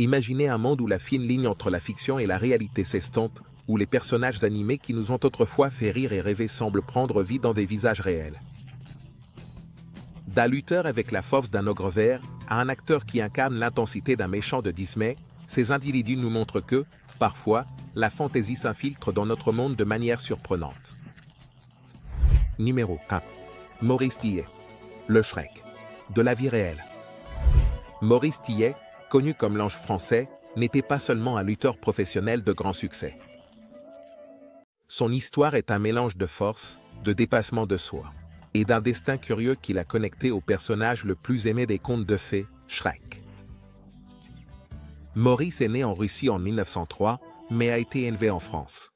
Imaginez un monde où la fine ligne entre la fiction et la réalité s'estompe, où les personnages animés qui nous ont autrefois fait rire et rêver semblent prendre vie dans des visages réels. D'un lutteur avec la force d'un ogre vert à un acteur qui incarne l'intensité d'un méchant de Disney, ces individus nous montrent que, parfois, la fantaisie s'infiltre dans notre monde de manière surprenante. Numéro 1. Maurice Tillet. Le Shrek. De la vie réelle. Maurice Tillet, connu comme l'ange français, n'était pas seulement un lutteur professionnel de grand succès. Son histoire est un mélange de force, de dépassement de soi, et d'un destin curieux qui l'a connecté au personnage le plus aimé des contes de fées, Shrek. Maurice est né en Russie en 1903, mais a été élevé en France.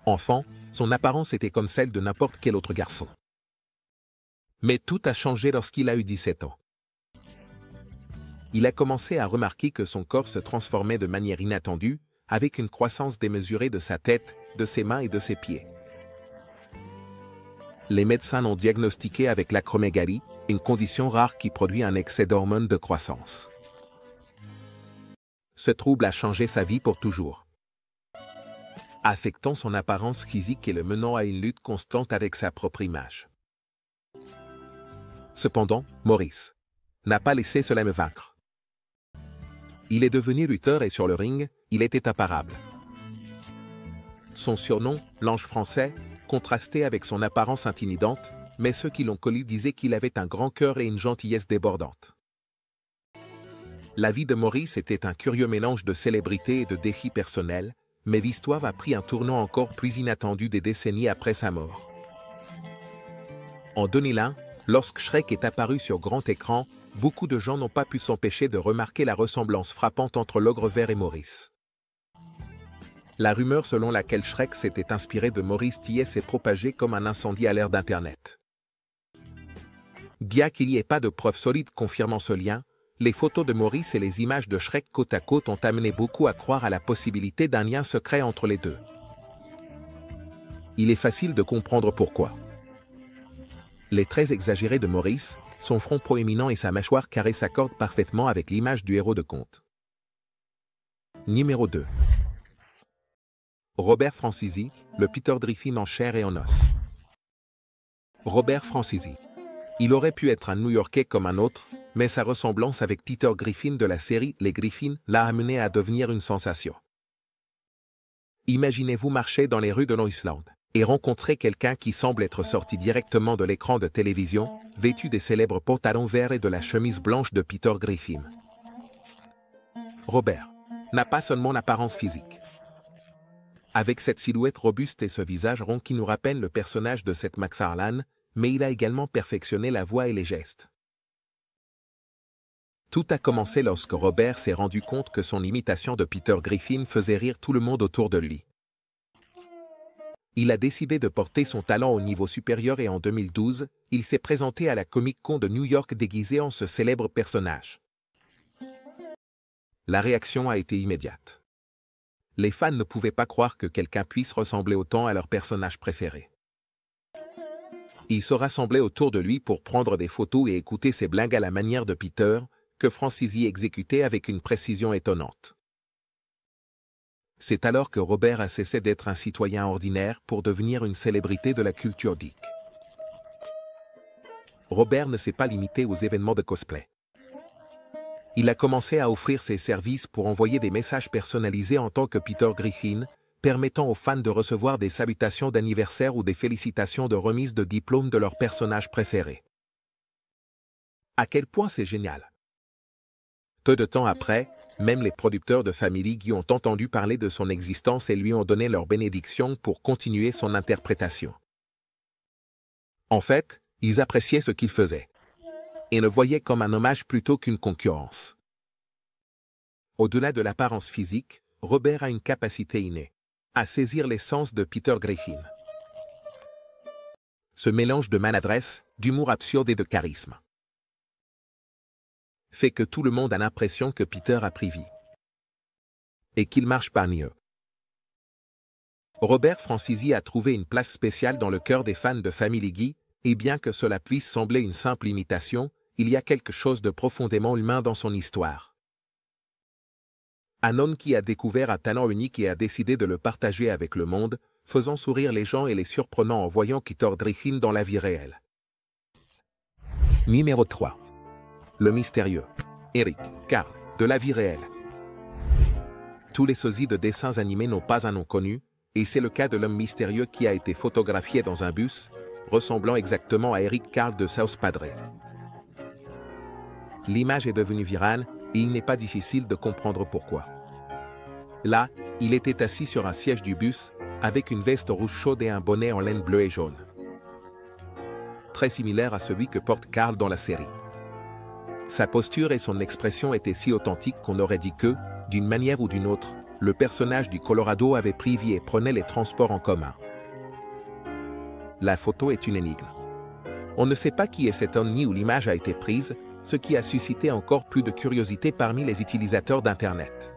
Enfant, son apparence était comme celle de n'importe quel autre garçon. Mais tout a changé lorsqu'il a eu 17 ans. Il a commencé à remarquer que son corps se transformait de manière inattendue, avec une croissance démesurée de sa tête, de ses mains et de ses pieds. Les médecins l'ont diagnostiqué avec l'acromégalie, une condition rare qui produit un excès d'hormones de croissance. Ce trouble a changé sa vie pour toujours, affectant son apparence physique et le menant à une lutte constante avec sa propre image. Cependant, Maurice n'a pas laissé cela me vaincre. Il est devenu lutteur et sur le ring, il était imparable. Son surnom, l'ange français, contrastait avec son apparence intimidante, mais ceux qui l'ont connu disaient qu'il avait un grand cœur et une gentillesse débordante. La vie de Maurice était un curieux mélange de célébrité et de défis personnels, mais l'histoire a pris un tournant encore plus inattendu des décennies après sa mort. En 2001, lorsque Shrek est apparu sur grand écran, beaucoup de gens n'ont pas pu s'empêcher de remarquer la ressemblance frappante entre l'ogre vert et Maurice. La rumeur selon laquelle Shrek s'était inspiré de Maurice Tillet s'est propagée comme un incendie à l'ère d'Internet. Bien qu'il n'y ait pas de preuves solides confirmant ce lien, les photos de Maurice et les images de Shrek côte à côte ont amené beaucoup à croire à la possibilité d'un lien secret entre les deux. Il est facile de comprendre pourquoi. Les traits exagérés de Maurice, son front proéminent et sa mâchoire carrée s'accordent parfaitement avec l'image du héros de conte. Numéro 2. Robert Franzisi, le Peter Griffin en chair et en os. Robert Franzisi. Il aurait pu être un New-Yorkais comme un autre, mais sa ressemblance avec Peter Griffin de la série Les Griffins l'a amené à devenir une sensation. Imaginez-vous marcher dans les rues de l'Islande et rencontrer quelqu'un qui semble être sorti directement de l'écran de télévision, vêtu des célèbres pantalons verts et de la chemise blanche de Peter Griffin. Robert n'a pas seulement l'apparence physique. Avec cette silhouette robuste et ce visage rond qui nous rappelle le personnage de Seth MacFarlane, mais il a également perfectionné la voix et les gestes. Tout a commencé lorsque Robert s'est rendu compte que son imitation de Peter Griffin faisait rire tout le monde autour de lui. Il a décidé de porter son talent au niveau supérieur et en 2012, il s'est présenté à la Comic-Con de New York déguisé en ce célèbre personnage. La réaction a été immédiate. Les fans ne pouvaient pas croire que quelqu'un puisse ressembler autant à leur personnage préféré. Ils se rassemblaient autour de lui pour prendre des photos et écouter ses blagues à la manière de Peter, que Franzisi exécutait avec une précision étonnante. C'est alors que Robert a cessé d'être un citoyen ordinaire pour devenir une célébrité de la culture geek. Robert ne s'est pas limité aux événements de cosplay. Il a commencé à offrir ses services pour envoyer des messages personnalisés en tant que Peter Griffin, permettant aux fans de recevoir des salutations d'anniversaire ou des félicitations de remise de diplôme de leur personnage préféré. À quel point c'est génial! Peu de temps après, même les producteurs de Family Guy ont entendu parler de son existence et lui ont donné leur bénédiction pour continuer son interprétation. En fait, ils appréciaient ce qu'il faisait et le voyaient comme un hommage plutôt qu'une concurrence. Au-delà de l'apparence physique, Robert a une capacité innée à saisir l'essence de Peter Griffin. Ce mélange de maladresse, d'humour absurde et de charisme fait que tout le monde a l'impression que Peter a pris vie et qu'il marche parmi eux. Robert Franzisi a trouvé une place spéciale dans le cœur des fans de Family Guy, et bien que cela puisse sembler une simple imitation, il y a quelque chose de profondément humain dans son histoire. Un homme qui a découvert un talent unique et a décidé de le partager avec le monde, faisant sourire les gens et les surprenant en voyant qui tordrichin dans la vie réelle. Numéro 3. Le mystérieux. Eric Carle, de la vie réelle. Tous les sosies de dessins animés n'ont pas un nom connu, et c'est le cas de l'homme mystérieux qui a été photographié dans un bus, ressemblant exactement à Eric Carle de South Padre. L'image est devenue virale, et il n'est pas difficile de comprendre pourquoi. Là, il était assis sur un siège du bus, avec une veste rouge chaude et un bonnet en laine bleue et jaune. Très similaire à celui que porte Carl dans la série. Sa posture et son expression étaient si authentiques qu'on aurait dit que, d'une manière ou d'une autre, le personnage du Colorado avait pris vie et prenait les transports en commun. La photo est une énigme. On ne sait pas qui est cet homme ni où l'image a été prise, ce qui a suscité encore plus de curiosité parmi les utilisateurs d'Internet.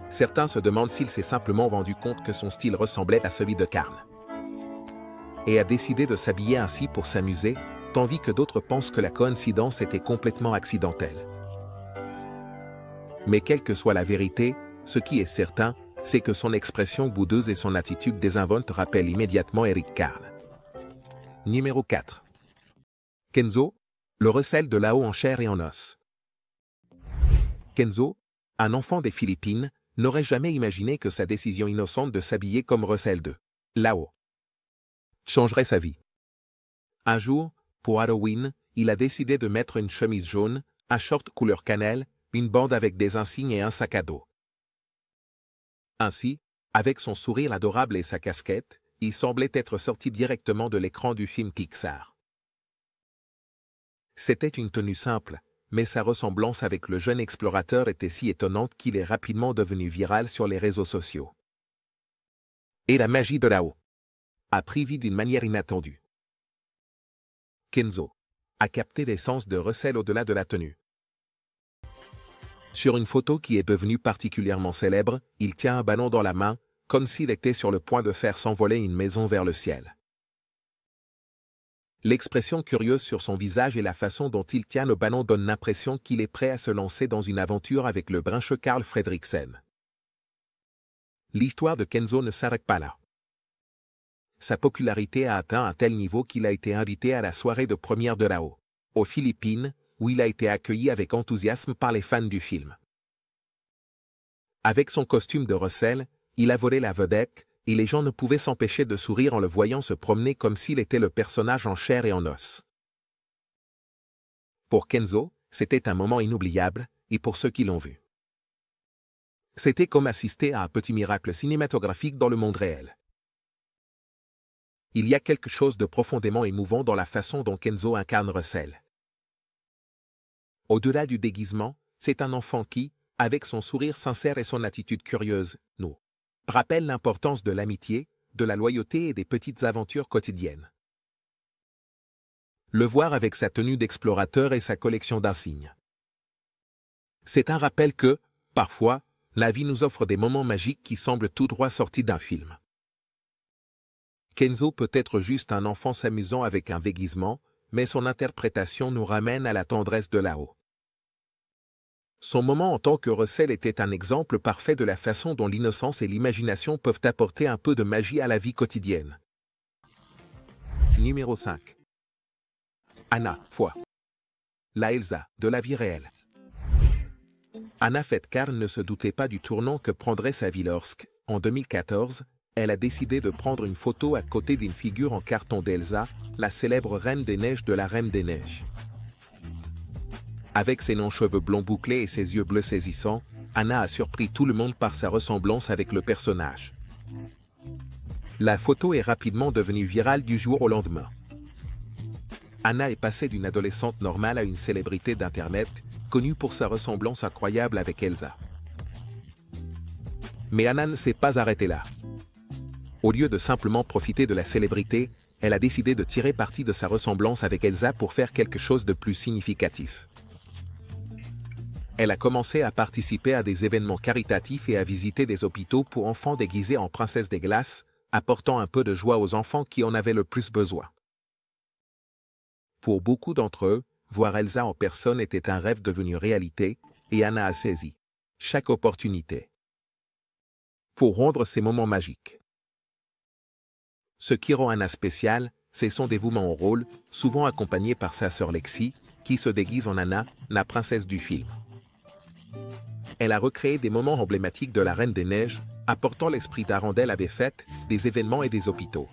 Certains se demandent s'il s'est simplement rendu compte que son style ressemblait à celui de Carl et a décidé de s'habiller ainsi pour s'amuser, tandis que d'autres pensent que la coïncidence était complètement accidentelle. Mais quelle que soit la vérité, ce qui est certain, c'est que son expression boudeuse et son attitude désinvolte rappellent immédiatement Eric Carle. Numéro 4. Kenzo, le recel de Lao en chair et en os. Kenzo, un enfant des Philippines, n'aurait jamais imaginé que sa décision innocente de s'habiller comme recel de Lao changerait sa vie. Un jour, pour Halloween, il a décidé de mettre une chemise jaune, un short couleur cannelle, une bande avec des insignes et un sac à dos. Ainsi, avec son sourire adorable et sa casquette, il semblait être sorti directement de l'écran du film Pixar. C'était une tenue simple, mais sa ressemblance avec le jeune explorateur était si étonnante qu'il est rapidement devenu viral sur les réseaux sociaux. Et la magie de Lao a pris vie d'une manière inattendue. Kenzo a capté l'essence de recel au-delà de la tenue. Sur une photo qui est devenue particulièrement célèbre, il tient un ballon dans la main, comme s'il était sur le point de faire s'envoler une maison vers le ciel. L'expression curieuse sur son visage et la façon dont il tient le ballon donnent l'impression qu'il est prêt à se lancer dans une aventure avec le brincheux Carl Fredricksen. L'histoire de Kenzo ne s'arrête pas là. Sa popularité a atteint un tel niveau qu'il a été invité à la soirée de première de Lao, aux Philippines, où il a été accueilli avec enthousiasme par les fans du film. Avec son costume de recel, il a volé la vedette, et les gens ne pouvaient s'empêcher de sourire en le voyant se promener comme s'il était le personnage en chair et en os. Pour Kenzo, c'était un moment inoubliable, et pour ceux qui l'ont vu. C'était comme assister à un petit miracle cinématographique dans le monde réel. Il y a quelque chose de profondément émouvant dans la façon dont Kenzo incarne Russell. Au-delà du déguisement, c'est un enfant qui, avec son sourire sincère et son attitude curieuse, nous rappelle l'importance de l'amitié, de la loyauté et des petites aventures quotidiennes. Le voir avec sa tenue d'explorateur et sa collection d'insignes. C'est un rappel que, parfois, la vie nous offre des moments magiques qui semblent tout droit sortis d'un film. Kenzo peut être juste un enfant s'amusant avec un déguisement, mais son interprétation nous ramène à la tendresse de Lao. Son moment en tant que Russell était un exemple parfait de la façon dont l'innocence et l'imagination peuvent apporter un peu de magie à la vie quotidienne. Numéro 5. Anna Foy. La Elsa de la vie réelle. Anna Fetkarl ne se doutait pas du tournant que prendrait sa vie lorsque, en 2014, elle a décidé de prendre une photo à côté d'une figure en carton d'Elsa, la célèbre Reine des Neiges de la Reine des Neiges. Avec ses longs cheveux blonds bouclés et ses yeux bleus saisissants, Anna a surpris tout le monde par sa ressemblance avec le personnage. La photo est rapidement devenue virale du jour au lendemain. Anna est passée d'une adolescente normale à une célébrité d'Internet, connue pour sa ressemblance incroyable avec Elsa. Mais Anna ne s'est pas arrêtée là. Au lieu de simplement profiter de la célébrité, elle a décidé de tirer parti de sa ressemblance avec Elsa pour faire quelque chose de plus significatif. Elle a commencé à participer à des événements caritatifs et à visiter des hôpitaux pour enfants déguisés en princesse des glaces, apportant un peu de joie aux enfants qui en avaient le plus besoin. Pour beaucoup d'entre eux, voir Elsa en personne était un rêve devenu réalité, et Anna a saisi chaque opportunité. Pour rendre ces moments magiques. Ce qui rend Anna spéciale, c'est son dévouement au rôle, souvent accompagné par sa sœur Lexi, qui se déguise en Anna, la princesse du film. Elle a recréé des moments emblématiques de la Reine des Neiges, apportant l'esprit d'Arendelle à des fêtes, des événements et des hôpitaux.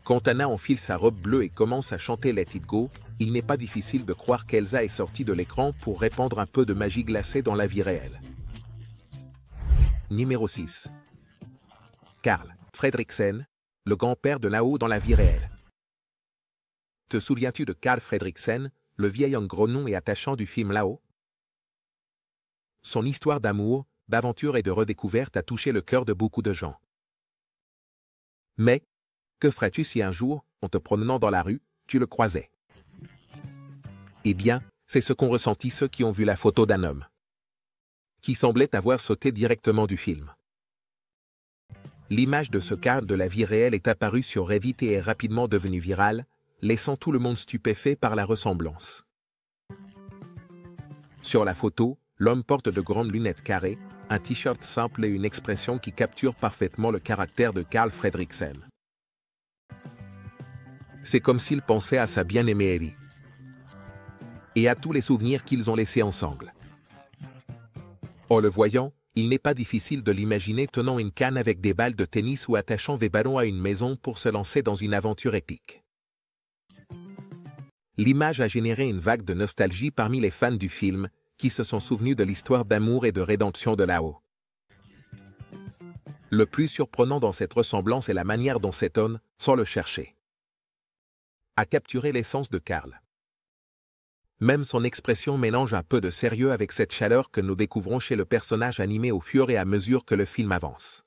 Quand Anna enfile sa robe bleue et commence à chanter Let It Go, il n'est pas difficile de croire qu'Elsa est sortie de l'écran pour répandre un peu de magie glacée dans la vie réelle. Numéro 6. Carl Fredriksen, le grand-père de Lao dans la vie réelle. Te souviens-tu de Carl Fredriksen, le vieil homme grognon et attachant du film Lao? Son histoire d'amour, d'aventure et de redécouverte a touché le cœur de beaucoup de gens. Mais, que ferais-tu si un jour, en te promenant dans la rue, tu le croisais? Eh bien, c'est ce qu'ont ressenti ceux qui ont vu la photo d'un homme qui semblait avoir sauté directement du film. L'image de ce Carl de la vie réelle est apparue sur Reddit et est rapidement devenue virale, laissant tout le monde stupéfait par la ressemblance. Sur la photo, l'homme porte de grandes lunettes carrées, un t-shirt simple et une expression qui capture parfaitement le caractère de Carl Fredriksen. C'est comme s'il pensait à sa bien-aimée Ellie et à tous les souvenirs qu'ils ont laissés ensemble. En le voyant, il n'est pas difficile de l'imaginer tenant une canne avec des balles de tennis ou attachant des ballons à une maison pour se lancer dans une aventure épique. L'image a généré une vague de nostalgie parmi les fans du film, qui se sont souvenus de l'histoire d'amour et de rédemption de Lao. Le plus surprenant dans cette ressemblance est la manière dont cet homme, sans le chercher, a capturé l'essence de Carl. Même son expression mélange un peu de sérieux avec cette chaleur que nous découvrons chez le personnage animé au fur et à mesure que le film avance.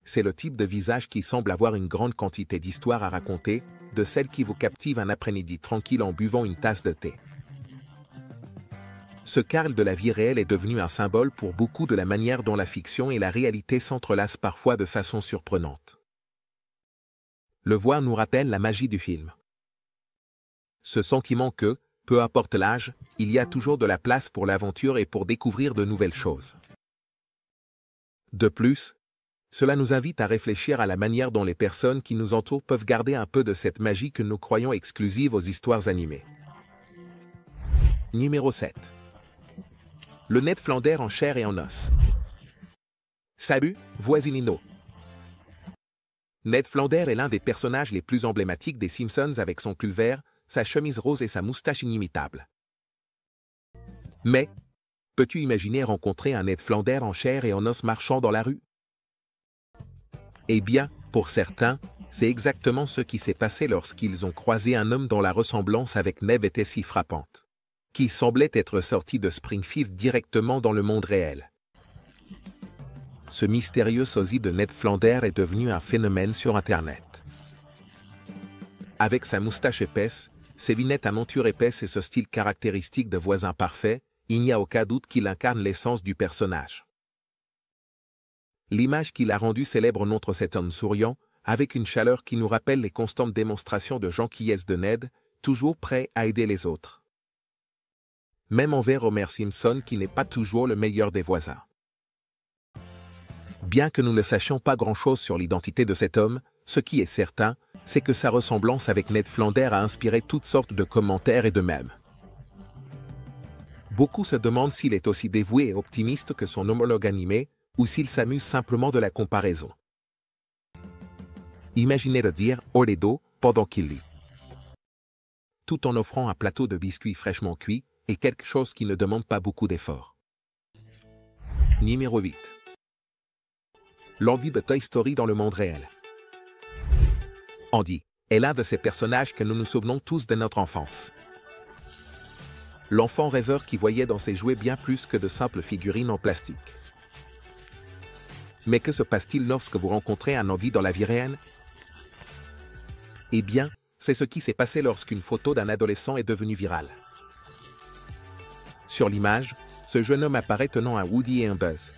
C'est le type de visage qui semble avoir une grande quantité d'histoires à raconter, de celles qui vous captivent un après-midi tranquille en buvant une tasse de thé. Ce Carl de la vie réelle est devenu un symbole pour beaucoup de la manière dont la fiction et la réalité s'entrelacent parfois de façon surprenante. Le voir nous rappelle la magie du film. Ce sentiment que, peu importe l'âge, il y a toujours de la place pour l'aventure et pour découvrir de nouvelles choses. De plus, cela nous invite à réfléchir à la manière dont les personnes qui nous entourent peuvent garder un peu de cette magie que nous croyons exclusive aux histoires animées. Numéro 7. Le Ned Flanders en chair et en os. Salut, voisinino. Ned Flanders est l'un des personnages les plus emblématiques des Simpsons avec son pull vert, sa chemise rose et sa moustache inimitable. Mais, peux-tu imaginer rencontrer un Ned Flanders en chair et en os marchant dans la rue? Eh bien, pour certains, c'est exactement ce qui s'est passé lorsqu'ils ont croisé un homme dont la ressemblance avec Ned était si frappante, qui semblait être sorti de Springfield directement dans le monde réel. Ce mystérieux sosie de Ned Flanders est devenu un phénomène sur Internet. Avec sa moustache épaisse, ses lunettes à monture épaisse et ce style caractéristique de voisin parfait, il n'y a aucun doute qu'il incarne l'essence du personnage. L'image qu'il a rendue célèbre montre cet homme souriant, avec une chaleur qui nous rappelle les constantes démonstrations de gentillesse de Ned, toujours prêt à aider les autres. Même envers Homer Simpson qui n'est pas toujours le meilleur des voisins. Bien que nous ne sachions pas grand-chose sur l'identité de cet homme, ce qui est certain, c'est que sa ressemblance avec Ned Flanders a inspiré toutes sortes de commentaires et de mèmes. Beaucoup se demandent s'il est aussi dévoué et optimiste que son homologue animé, ou s'il s'amuse simplement de la comparaison. Imaginez le dire « au lait d'eau » pendant qu'il lit, tout en offrant un plateau de biscuits fraîchement cuits et quelque chose qui ne demande pas beaucoup d'efforts. Numéro 8. L'Andy de Toy Story dans le monde réel. Andy est l'un de ces personnages que nous nous souvenons tous de notre enfance. L'enfant rêveur qui voyait dans ses jouets bien plus que de simples figurines en plastique. Mais que se passe-t-il lorsque vous rencontrez un Andy dans la vie réelle? Eh bien, c'est ce qui s'est passé lorsqu'une photo d'un adolescent est devenue virale. Sur l'image, ce jeune homme apparaît tenant un Woody et un Buzz,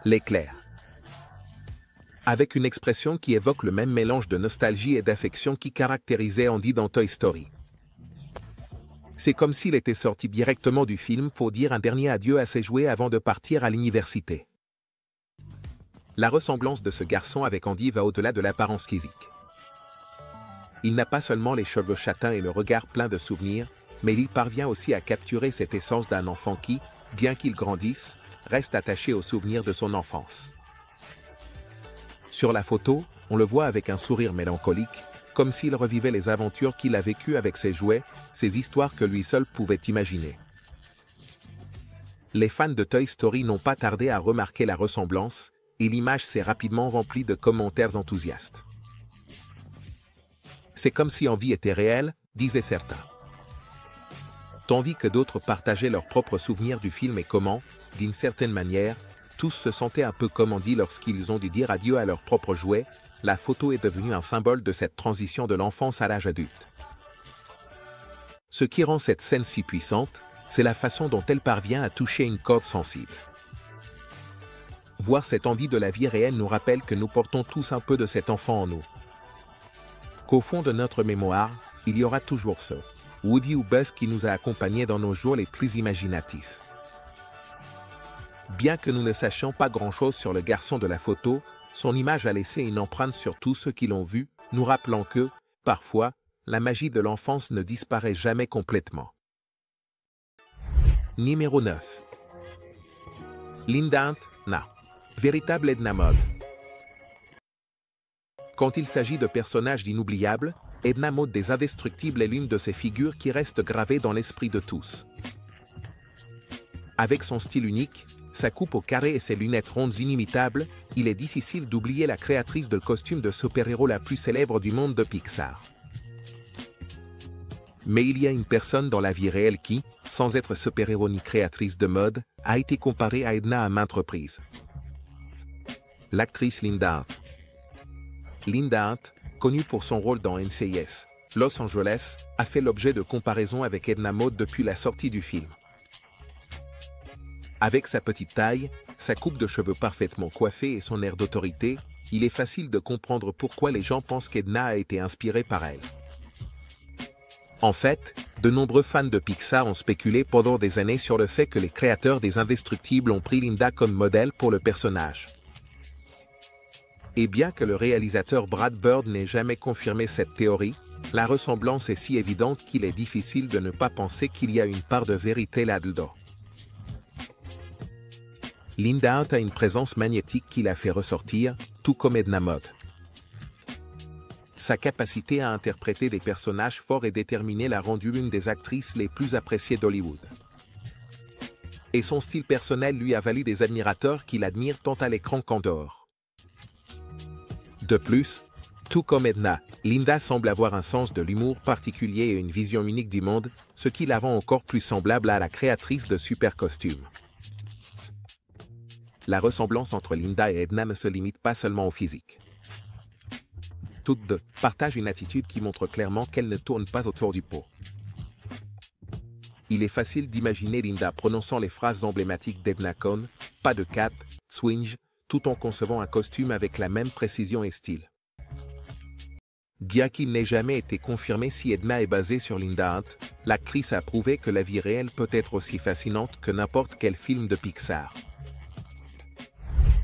l'éclair, avec une expression qui évoque le même mélange de nostalgie et d'affection qui caractérisait Andy dans Toy Story. C'est comme s'il était sorti directement du film pour dire un dernier adieu à ses jouets avant de partir à l'université. La ressemblance de ce garçon avec Andy va au-delà de l'apparence physique. Il n'a pas seulement les cheveux châtains et le regard plein de souvenirs, mais il parvient aussi à capturer cette essence d'un enfant qui, bien qu'il grandisse, reste attaché aux souvenirs de son enfance. Sur la photo, on le voit avec un sourire mélancolique, comme s'il revivait les aventures qu'il a vécues avec ses jouets, ces histoires que lui seul pouvait imaginer. Les fans de Toy Story n'ont pas tardé à remarquer la ressemblance, et l'image s'est rapidement remplie de commentaires enthousiastes. C'est comme si Andy était réel, disaient certains. Tandis que d'autres partageaient leurs propres souvenirs du film et comment, d'une certaine manière, tous se sentaient un peu comme Andy lorsqu'ils ont dû dire adieu à leurs propres jouets. La photo est devenue un symbole de cette transition de l'enfance à l'âge adulte. Ce qui rend cette scène si puissante, c'est la façon dont elle parvient à toucher une corde sensible. Voir cette envie de la vie réelle nous rappelle que nous portons tous un peu de cet enfant en nous. Qu'au fond de notre mémoire, il y aura toujours ce Woody ou Buzz qui nous a accompagnés dans nos jours les plus imaginatifs. Bien que nous ne sachions pas grand-chose sur le garçon de la photo, son image a laissé une empreinte sur tous ceux qui l'ont vu, nous rappelant que, parfois, la magie de l'enfance ne disparaît jamais complètement. Numéro 9. Linda Edna. Véritable Edna Mode. Quand il s'agit de personnages d'inoubliables, Edna Mode des Indestructibles est l'une de ces figures qui restent gravées dans l'esprit de tous. Avec son style unique, sa coupe au carré et ses lunettes rondes inimitables, il est difficile d'oublier la créatrice de costumes de super-héros la plus célèbre du monde de Pixar. Mais il y a une personne dans la vie réelle qui, sans être super-héros ni créatrice de mode, a été comparée à Edna à maintes reprises. L'actrice Linda Hunt. Linda Hunt, connue pour son rôle dans NCIS, Los Angeles, a fait l'objet de comparaisons avec Edna Mode depuis la sortie du film. Avec sa petite taille, sa coupe de cheveux parfaitement coiffée et son air d'autorité, il est facile de comprendre pourquoi les gens pensent qu'Edna a été inspirée par elle. En fait, de nombreux fans de Pixar ont spéculé pendant des années sur le fait que les créateurs des Indestructibles ont pris Linda comme modèle pour le personnage. Et bien que le réalisateur Brad Bird n'ait jamais confirmé cette théorie, la ressemblance est si évidente qu'il est difficile de ne pas penser qu'il y a une part de vérité là-dedans. Linda Hunt a une présence magnétique qui la fait ressortir, tout comme Edna Mode. Sa capacité à interpréter des personnages forts et déterminés l'a rendue l'une des actrices les plus appréciées d'Hollywood. Et son style personnel lui a valu des admirateurs qui l'admirent tant à l'écran qu'en dehors. De plus, tout comme Edna, Linda semble avoir un sens de l'humour particulier et une vision unique du monde, ce qui la rend encore plus semblable à la créatrice de super costumes. La ressemblance entre Linda et Edna ne se limite pas seulement au physique. Toutes deux partagent une attitude qui montre clairement qu'elles ne tournent pas autour du pot. Il est facile d'imaginer Linda prononçant les phrases emblématiques d'Edna comme « pas de cat, swinge », tout en concevant un costume avec la même précision et style. Bien qu'il n'ait jamais été confirmé si Edna est basée sur Linda Hunt, l'actrice a prouvé que la vie réelle peut être aussi fascinante que n'importe quel film de Pixar.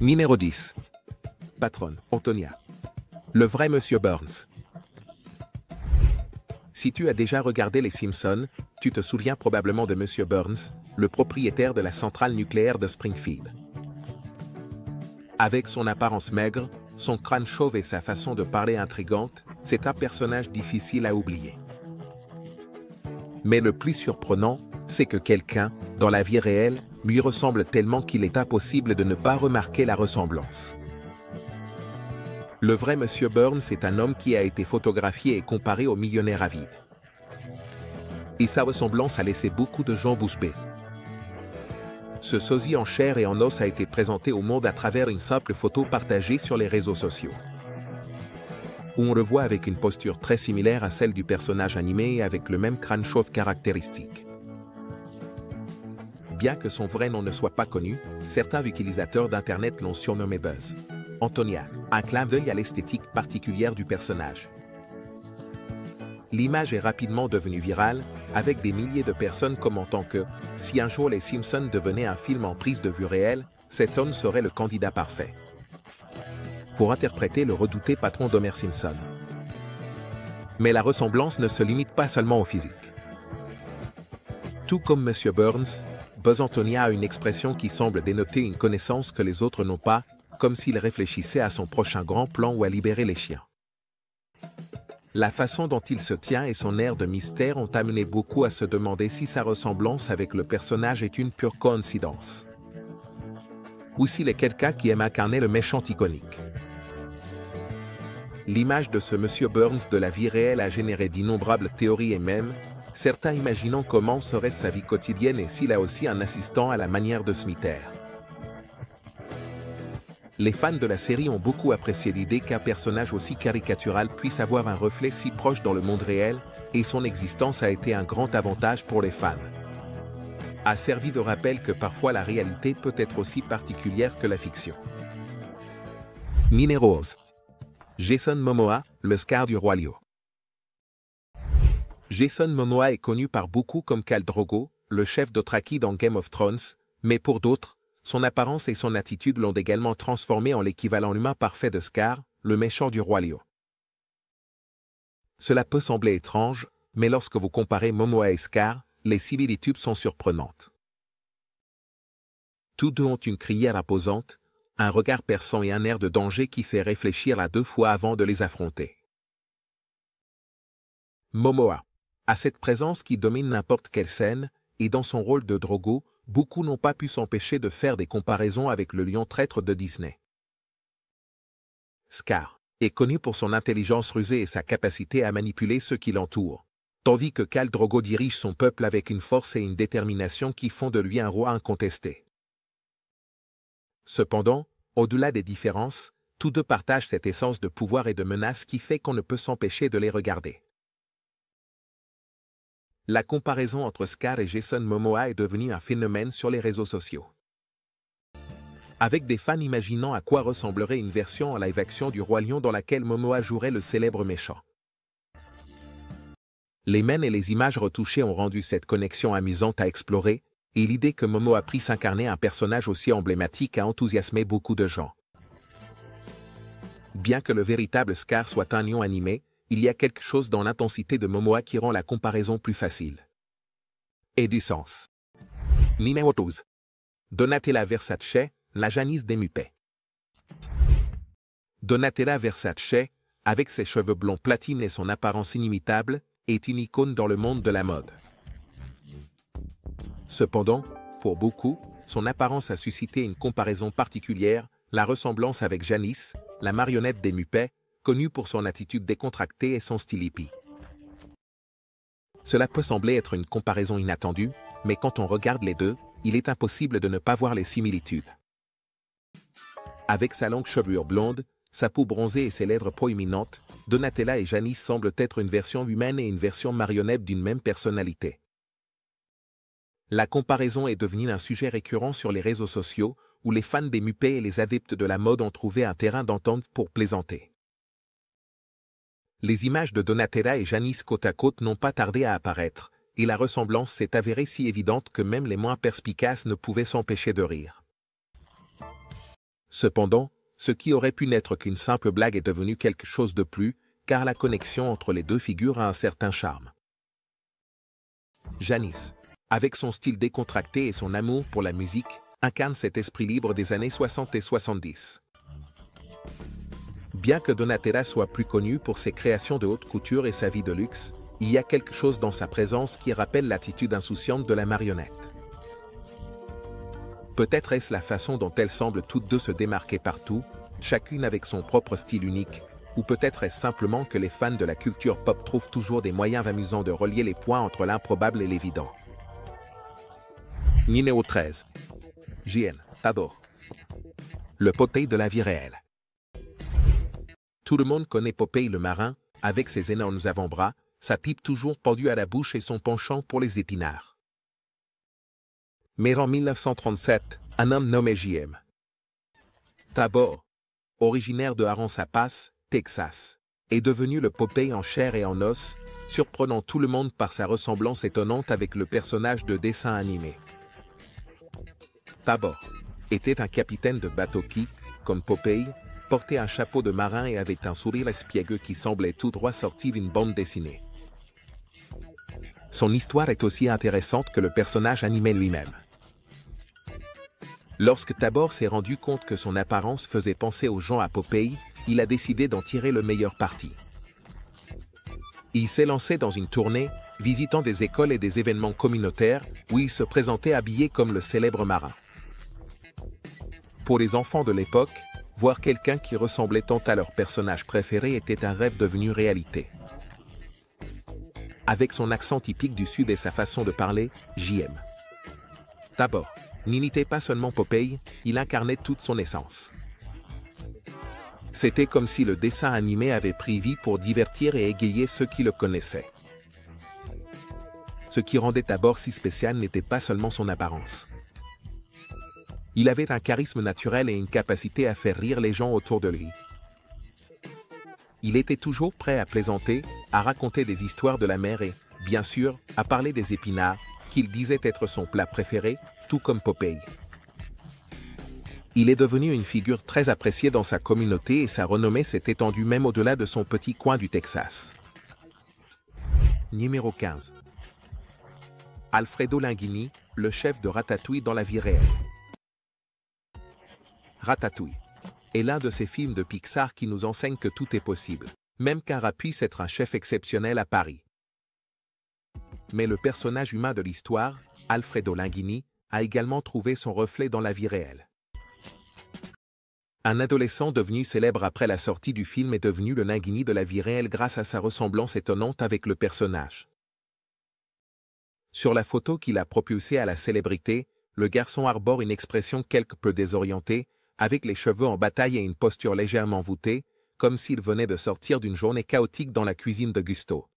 Numéro 10. Patronne, Antonia. Le vrai Monsieur Burns. Si tu as déjà regardé Les Simpsons, tu te souviens probablement de Monsieur Burns, le propriétaire de la centrale nucléaire de Springfield. Avec son apparence maigre, son crâne chauve et sa façon de parler intrigante, c'est un personnage difficile à oublier. Mais le plus surprenant, c'est que quelqu'un, dans la vie réelle, lui ressemble tellement qu'il est impossible de ne pas remarquer la ressemblance. Le vrai Monsieur Burns est un homme qui a été photographié et comparé au millionnaire avide. Et sa ressemblance a laissé beaucoup de gens bouche bée. Ce sosie en chair et en os a été présenté au monde à travers une simple photo partagée sur les réseaux sociaux, où on le voit avec une posture très similaire à celle du personnage animé et avec le même crâne chauve caractéristique. Bien que son vrai nom ne soit pas connu, certains utilisateurs d'Internet l'ont surnommé Buzz. Antonia, un clin d'œil à l'esthétique particulière du personnage. L'image est rapidement devenue virale, avec des milliers de personnes commentant que, si un jour les Simpsons devenaient un film en prise de vue réelle, cet homme serait le candidat parfait pour interpréter le redouté patron d'Homer Simpson. Mais la ressemblance ne se limite pas seulement au physique. Tout comme M. Burns, Buzz Antonia a une expression qui semble dénoter une connaissance que les autres n'ont pas, comme s'il réfléchissait à son prochain grand plan ou à libérer les chiens. La façon dont il se tient et son air de mystère ont amené beaucoup à se demander si sa ressemblance avec le personnage est une pure coïncidence, ou s'il est quelqu'un qui aime incarner le méchant iconique. L'image de ce Monsieur Burns de la vie réelle a généré d'innombrables théories et même, certains imaginant comment serait sa vie quotidienne et s'il a aussi un assistant à la manière de Smithers. Les fans de la série ont beaucoup apprécié l'idée qu'un personnage aussi caricatural puisse avoir un reflet si proche dans le monde réel, et son existence a été un grand avantage pour les fans. A servi de rappel que parfois la réalité peut être aussi particulière que la fiction. Numéro 11. Jason Momoa, le Scar du Roi Lion. Jason Momoa est connu par beaucoup comme Khal Drogo, le chef Dothraki dans Game of Thrones, mais pour d'autres, son apparence et son attitude l'ont également transformé en l'équivalent humain parfait de Scar, le méchant du Roi Lion. Cela peut sembler étrange, mais lorsque vous comparez Momoa et Scar, les similitudes sont surprenantes. Tous deux ont une crinière imposante, un regard perçant et un air de danger qui fait réfléchir à deux fois avant de les affronter. Momoa a cette présence qui domine n'importe quelle scène, et dans son rôle de Drogo, beaucoup n'ont pas pu s'empêcher de faire des comparaisons avec le lion traître de Disney. Scar est connu pour son intelligence rusée et sa capacité à manipuler ceux qui l'entourent, tandis que Khal Drogo dirige son peuple avec une force et une détermination qui font de lui un roi incontesté. Cependant, au-delà des différences, tous deux partagent cette essence de pouvoir et de menace qui fait qu'on ne peut s'empêcher de les regarder. La comparaison entre Scar et Jason Momoa est devenue un phénomène sur les réseaux sociaux, avec des fans imaginant à quoi ressemblerait une version en live-action du Roi Lion dans laquelle Momoa jouerait le célèbre méchant. Les mèmes et les images retouchées ont rendu cette connexion amusante à explorer, et l'idée que Momoa puisse incarner un personnage aussi emblématique a enthousiasmé beaucoup de gens. Bien que le véritable Scar soit un lion animé, il y a quelque chose dans l'intensité de Momoa qui rend la comparaison plus facile. Et du sens. Numéro 12. Donatella Versace, la Janice des Muppets. Donatella Versace, avec ses cheveux blonds platine et son apparence inimitable, est une icône dans le monde de la mode. Cependant, pour beaucoup, son apparence a suscité une comparaison particulière, la ressemblance avec Janice, la marionnette des Muppets, connue pour son attitude décontractée et son style hippie. Cela peut sembler être une comparaison inattendue, mais quand on regarde les deux, il est impossible de ne pas voir les similitudes. Avec sa longue chevelure blonde, sa peau bronzée et ses lèvres proéminentes, Donatella et Janice semblent être une version humaine et une version marionnette d'une même personnalité. La comparaison est devenue un sujet récurrent sur les réseaux sociaux, où les fans des Muppets et les adeptes de la mode ont trouvé un terrain d'entente pour plaisanter. Les images de Donatella et Janice côte à côte n'ont pas tardé à apparaître, et la ressemblance s'est avérée si évidente que même les moins perspicaces ne pouvaient s'empêcher de rire. Cependant, ce qui aurait pu n'être qu'une simple blague est devenu quelque chose de plus, car la connexion entre les deux figures a un certain charme. Janice, avec son style décontracté et son amour pour la musique, incarne cet esprit libre des années 60 et 70. Bien que Donatella soit plus connue pour ses créations de haute couture et sa vie de luxe, il y a quelque chose dans sa présence qui rappelle l'attitude insouciante de la marionnette. Peut-être est-ce la façon dont elles semblent toutes deux se démarquer partout, chacune avec son propre style unique, ou peut-être est-ce simplement que les fans de la culture pop trouvent toujours des moyens amusants de relier les points entre l'improbable et l'évident. Numéro 13. JN, Tabor. Le Popeye de la vie réelle. Tout le monde connaît Popeye le marin, avec ses énormes avant-bras, sa pipe toujours pendue à la bouche et son penchant pour les épinards. Mais en 1937, un homme nommé J.M. Tabor, originaire de Aransas Pass, Texas, est devenu le Popeye en chair et en os, surprenant tout le monde par sa ressemblance étonnante avec le personnage de dessin animé. Tabor était un capitaine de bateau qui, comme Popeye, portait un chapeau de marin et avait un sourire espiègle qui semblait tout droit sorti d'une bande dessinée. Son histoire est aussi intéressante que le personnage animé lui-même. Lorsque Tabor s'est rendu compte que son apparence faisait penser aux gens à Popeye, il a décidé d'en tirer le meilleur parti. Il s'est lancé dans une tournée, visitant des écoles et des événements communautaires, où il se présentait habillé comme le célèbre marin. Pour les enfants de l'époque, voir quelqu'un qui ressemblait tant à leur personnage préféré était un rêve devenu réalité. Avec son accent typique du Sud et sa façon de parler, JM. Tabor n'imitait pas seulement Popeye, il incarnait toute son essence. C'était comme si le dessin animé avait pris vie pour divertir et égayer ceux qui le connaissaient. Ce qui rendait Tabor si spécial n'était pas seulement son apparence. Il avait un charisme naturel et une capacité à faire rire les gens autour de lui. Il était toujours prêt à plaisanter, à raconter des histoires de la mer et, bien sûr, à parler des épinards, qu'il disait être son plat préféré, tout comme Popeye. Il est devenu une figure très appréciée dans sa communauté et sa renommée s'est étendue même au-delà de son petit coin du Texas. Numéro 15. Alfredo Linguini, le chef de Ratatouille dans la vie réelle. Ratatouille est l'un de ces films de Pixar qui nous enseigne que tout est possible, même Cara puisse être un chef exceptionnel à Paris. Mais le personnage humain de l'histoire, Alfredo Linguini, a également trouvé son reflet dans la vie réelle. Un adolescent devenu célèbre après la sortie du film est devenu le Linguini de la vie réelle grâce à sa ressemblance étonnante avec le personnage. Sur la photo qui l'a propulsé à la célébrité, le garçon arbore une expression quelque peu désorientée, avec les cheveux en bataille et une posture légèrement voûtée, comme s'il venait de sortir d'une journée chaotique dans la cuisine de Gusto.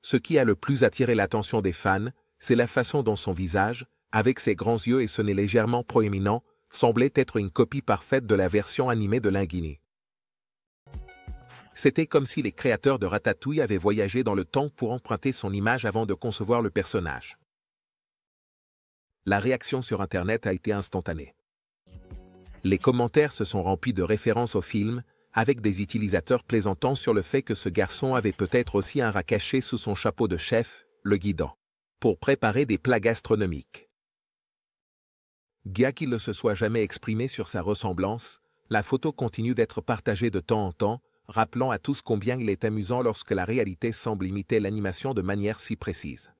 Ce qui a le plus attiré l'attention des fans, c'est la façon dont son visage, avec ses grands yeux et ce nez légèrement proéminent, semblait être une copie parfaite de la version animée de Linguini. C'était comme si les créateurs de Ratatouille avaient voyagé dans le temps pour emprunter son image avant de concevoir le personnage. La réaction sur Internet a été instantanée. Les commentaires se sont remplis de références au film, avec des utilisateurs plaisantant sur le fait que ce garçon avait peut-être aussi un rat caché sous son chapeau de chef, le guidant, pour préparer des plats gastronomiques. Bien qu'il ne se soit jamais exprimé sur sa ressemblance, la photo continue d'être partagée de temps en temps, rappelant à tous combien il est amusant lorsque la réalité semble imiter l'animation de manière si précise.